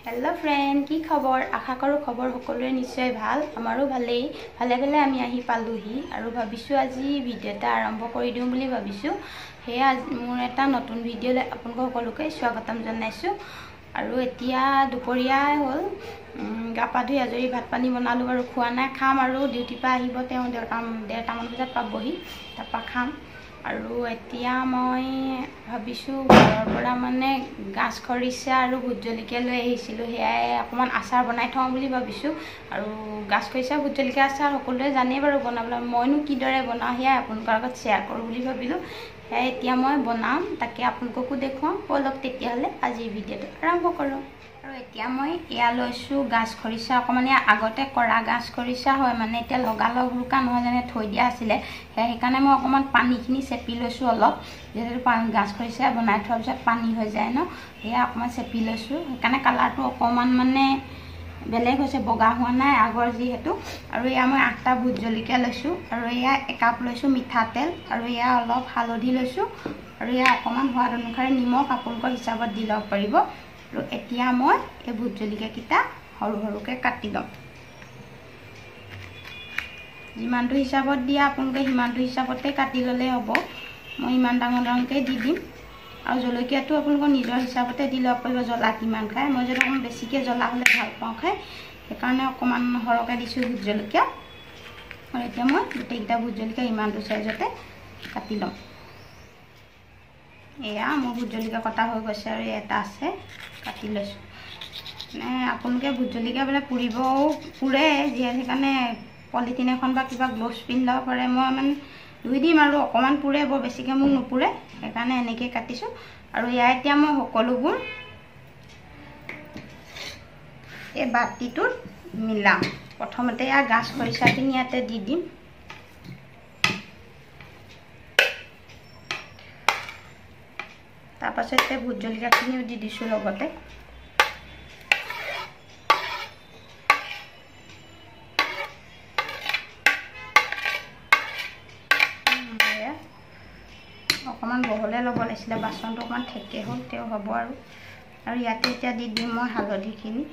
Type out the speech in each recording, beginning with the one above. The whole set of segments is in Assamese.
हेलो फ्रेंड की खबर आशा करूँ खबर सकलोरे निश्चय भाल आमारो भाले भाले आमी आही पालोही और भाविছোঁ আজি ভিডিও এটা आरम्भ কৰি দিওঁ বুলি ভাবিছোঁ হেয়া মোৰ এটা নতুন ভিডিও আপোনালোক সকলোকে স্বাগতম জনাইছোঁ আৰু এতিয়া দুপৰীয়া হ'ল গা পা ধুই আজৰি ভাত পানী বনালোঁ আৰু খোৱা নাই খাম আৰু ডিউটি পা আহিব তেওঁ দেৰটামান বজাত পাবহি তাৰপা খাম আৰু এতিয়া মই ভাবিছোঁ ঘৰৰ পৰা মানে গাছ খৰিচা আৰু ভোট জলকীয়া লৈ আহিছিলোঁ হেয়াই অকমান আচাৰ বনাই থওঁ বুলি ভাবিছোঁ আৰু গাছ খৰিচা ভোট জলকীয়া আচাৰ সকলোৱে জানে বাৰু বনাবলৈ মইনো কিদৰে বনাওঁ হেয়া আপোনালোকৰ আগত শ্বেয়াৰ কৰোঁ বুলি ভাবিলোঁ হেয়া এতিয়া মই বনাম তাকে আপোনালোককো দেখুৱাম বলক তেতিয়াহ'লে আজিৰ ভিডিঅ'টো আৰম্ভ কৰোঁ আৰু এতিয়া মই এয়া লৈছোঁ গাছ খৰিচা অকমান আগতে কৰা গাছ খৰিচা হয় মানে এতিয়া লগালগ ৰুকা নহয় যেনে থৈ দিয়া আছিলে সেইকাৰণে মই অকমান পানীখিনি চেপি লৈছোঁ অলপ যেহেতু গাছ খৰিচা বনাই থোৱাৰ পিছত পানী হৈ যায় ন সেয়া অকমান চেপি লৈছোঁ সেইকাৰণে কালাৰটো অকমান মানে বেলেগ হৈছে বগা হোৱা নাই আগৰ যিহেতু আৰু এয়া মই 8টা ভোট জলকীয়া লৈছোঁ আৰু এয়া একাপ লৈছোঁ মিঠাতেল আৰু এয়া অলপ হালধি লৈছোঁ আৰু এয়া অকমান সোৱাদ অনুসাৰে নিমখ আপোনালোকৰ হিচাপত দি ল'ব পাৰিব আৰু এতিয়া মই এই ভোট জলকীয়া কিটা সৰু সৰুকে কাটি লম যিমানটো হিচাপত দিয়া আপোনালোকে সিমানটো হিচাপতে কাটি ল'লে হ'ব মই ইমান ডাঙৰ ডাঙৰকে দি দিম আৰু জলকীয়াটো আপোনালোকৰ নিজৰ হিচাপতে দি ল'ব পাৰিব জ্বলা কিমান খায় মই যদি অকমান বেছিকে জ্বলা হ'লে ভাল পাওঁ খাই সেইকাৰণে অকমান সৰহকে দিছোঁ ভোট জলকীয়া আৰু এতিয়া মই গোটেইকেইটা ভোট জলকীয়া ইমানটো সাইজতে কাটি ল'ম এয়া মোৰ ভোট জলকীয়া কটা হৈ গৈছে আৰু এটা আছে কাটি লৈছোঁ মানে আপোনালোকে ভোট জলকীয়া বোলে পুৰে যিহেতু সেইকাৰণে পলিথিন এখন বা কিবা গ্লোভছ পিন্ধি ল'ব পাৰে মই মানে ধুই দিম আৰু অকমান পুৰে বৰ বেছিকে মোক নুপুৰে সেইকাৰণে এনেকৈ কাটিছোঁ আৰু ইয়া এতিয়া মই সকলোবোৰ এই বাটিটোত মিলাম প্ৰথমতে ইয়া গাছ খৰিচাখিনি ইয়াতে দি দিম তাৰপাছতে ভোট জলকীয়াখিনিও দি দিছোঁ লগতে অকমান বহলে ল'ব লাগিছিলে বাচনটো অকমান ঠেকে হ'ল তেও হ'ব আৰু ইয়াতে এতিয়া দি দিম মই হালধিখিনি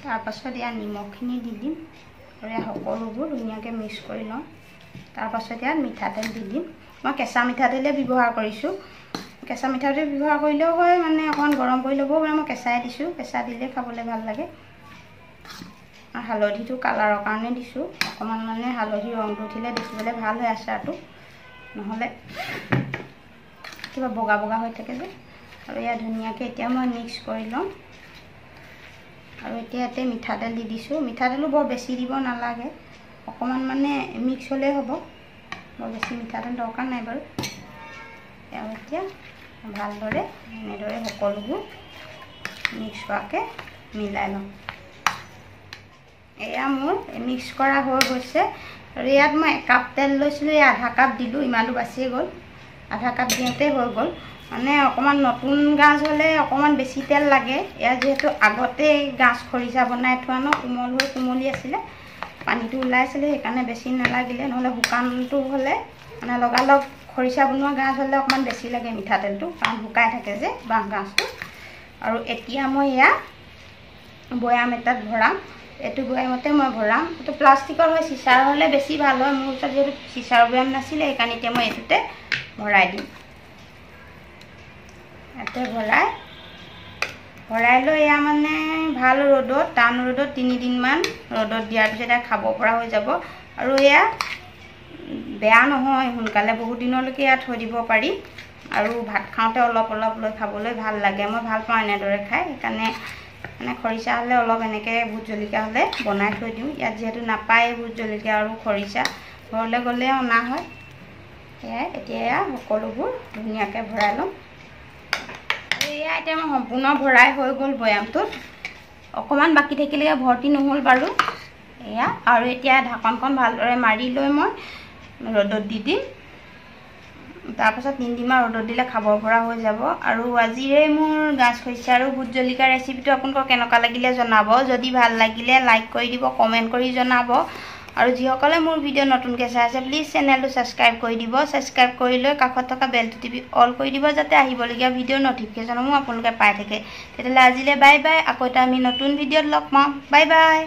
তাৰপাছত ইয়া নিমখখিনি দি দিম আৰু ইয়া সকলোবোৰ ধুনীয়াকৈ মিক্স কৰি লওঁ তাৰপাছত ইয়াত মিঠাতেল দি দিম মই কেঁচা মিঠাতেলে ব্যৱহাৰ কৰিছোঁ কেঁচা মিঠাতেল ব্যৱহাৰ কৰিলেও হয় মানে অকমান গৰম কৰি ল'বও পাৰে মই কেঁচাই দিছোঁ কেঁচা দিলে খাবলৈ ভাল লাগে আৰু হালধিটো কালাৰৰ কাৰণে দিছোঁ অকমান মানে হালধি ৰংটো উঠিলে দেখিবলৈ ভাল হয় আচাৰটো নহলে কিবা বগা বগা হৈ থাকে যে আৰু ইয়া ধুনীয়াকৈ এতিয়া মই মিক্স কৰি লওঁ আৰু এতিয়া ইয়াতে মিঠাতেল দি দিছোঁ মিঠাতেলো বৰ বেছি দিব নালাগে অকমান মানে মিক্স হ'লে হ'ব বৰ বেছি মিঠাতেল দৰকাৰ নাই বাৰু এতিয়া ভালদৰে এনেদৰে সকলোবোৰ মিক্স হোৱাকৈ মিলাই লওঁ এয়া মোৰ মিক্স কৰা হৈ গৈছে আৰু ইয়াত মই একাপ তেল লৈছিলোঁ আধা কাপ দিলোঁ ইমানটো বাচিয়ে গ'ল আধা কাপ দিওঁতে হৈ গ'ল মানে অকমান নতুন গাছ হ'লে অকমান বেছি তেল লাগে ইয়াত যিহেতু আগতে গাছ খৰিচা বনাই থোৱা ন কোমল হৈ কোমলি আছিলে পানীটো ওলাইছিলে সেইকাৰণে বেছি নালাগিলে নহ'লে শুকানটো হ'লে মানে লগালগ খৰিচা বনোৱা গাছ হ'লে অকমান বেছি লাগে মিঠাতেলটো কাৰণ শুকাই থাকে যে বাঁহ গাছটো আৰু এতিয়া মই এয়া বৈয়াম এটাত ভৰাম এইটো বৈয়ামতে মই ভৰাম এইটো প্লাষ্টিকৰ হয় চিচাৰ হ'লে বেছি ভাল হয় মোৰ ওচৰত যিহেতু চিচাৰ বৈয়াম নাছিলে সেইকাৰণে এতিয়া মই এইটোতে ভৰাই দিম ইয়াতে ভৰাই লৈ এয়া মানে ভাল ৰ'দত টান ৰ'দত 3 দিনমান ৰ'দত দিয়াৰ পিছত খাব পৰা হৈ যাব আৰু এয়া বেয়া নহয় সোনকালে বহুত দিনলৈকে ইয়াত থৈ দিব পাৰি আৰু ভাত খাওঁতে অলপ অলপ লৈ খাবলৈ ভাল লাগে মই ভাল পাওঁ এনেদৰে খাই সেইকাৰণে মানে খৰিচা হ'লে অলপ এনেকৈ ভোট জলকীয়া হ'লে বনাই থৈ দিওঁ ইয়াত যিহেতু নাপায় ভোট জলকীয়া আৰু খৰিচা ঘৰলৈ গ'লে অনা হয় সেয়াই এতিয়া সকলোবোৰ ধুনীয়াকৈ ভৰাই ল'ম এয়া এতিয়া মই সম্পূৰ্ণ ভৰাই হৈ গ'ল বৈয়ামটোত অকমান বাকী থাকিলে ভৰ্তি নহ'ল বাৰু এয়া আৰু এতিয়া ঢাকনখন ভালদৰে মাৰি লৈ মই ৰ'দত দি দিম তাৰপাছত 3 দিনমান ৰ'দত দিলে খাব পৰা হৈ যাব আৰু আজিৰে মোৰ গাছ খৰিচা আৰু ভোট জলকীয়া ৰেচিপিটো আপোনালোকক কেনেকুৱা লাগিলে জনাব যদি ভাল লাগিলে লাইক কৰি দিব কমেণ্ট কৰি জনাব আৰু যিসকলে মোৰ ভিডিঅ' নতুনকৈ চাই আছে প্লিজ চেনেলটো ছাবস্ক্ৰাইব কৰি দিব ছাবস্ক্ৰাইব কৰি লৈ কাষত থকা বেলটো টিপি অল কৰি দিব যাতে আহিবলগীয়া ভিডিঅ'ৰ নটিফিকেশ্যনসমূহ আপোনালোকে পাই থাকে তেতিয়াহ'লে আজিলৈ বাই বাই আকৌ এটা আমি নতুন ভিডিঅ'ত লগ পাম বাই বাই